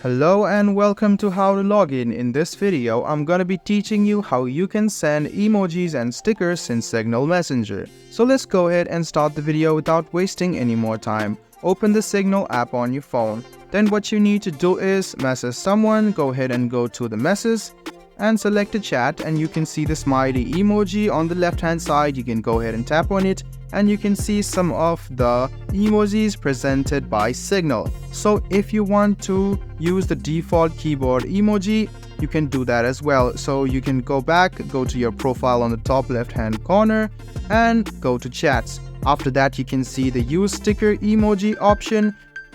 Hello and welcome to How to Log In. In this video, I'm gonna be teaching you how you can send emojis and stickers in Signal Messenger. So let's go ahead and start the video without wasting any more time. Open the Signal app on your phone. Then what you need to do is message someone. Go ahead and go to the message and select a chat, and you can see the smiley emoji on the left hand side. You can go ahead and tap on it and you can see some of the emojis presented by Signal. So if you want to use the default keyboard emoji, you can do that as well. So you can go back, go to your profile on the top left hand corner and go to chats. After that, you can see the use sticker emoji option.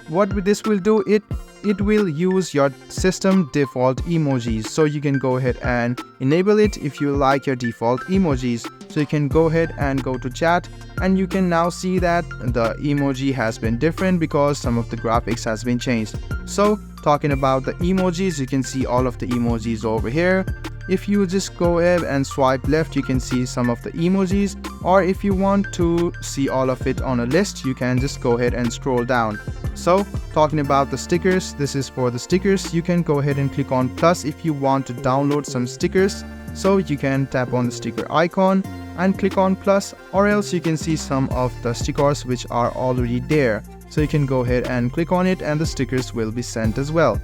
What this will do, it will use your system default emojis. So you can go ahead and enable it if you like your default emojis. So you can go ahead and go to chat, and you can now see that the emoji has been different because some of the graphics has been changed. So talking about the emojis, you can see all of the emojis over here. If you just go ahead and swipe left, you can see some of the emojis, or if you want to see all of it on a list, you can just go ahead and scroll down. So talking about the stickers, this is for the stickers. You can go ahead and click on plus if you want to download some stickers. So you can tap on the sticker icon and click on plus, or else you can see some of the stickers which are already there. So you can go ahead and click on it and the stickers will be sent as well.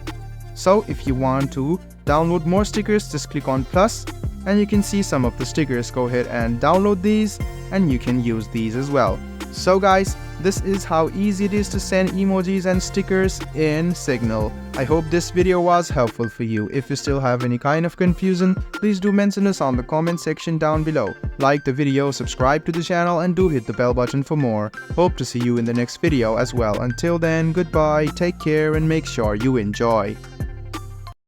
So if you want to download more stickers, just click on plus and you can see some of the stickers. Go ahead and download these and you can use these as well. So guys, this is how easy it is to send emojis and stickers in Signal. I hope this video was helpful for you. If you still have any kind of confusion, please do mention us on the comment section down below. Like the video, subscribe to the channel and do hit the bell button for more. Hope to see you in the next video as well. Until then, goodbye, take care and make sure you enjoy.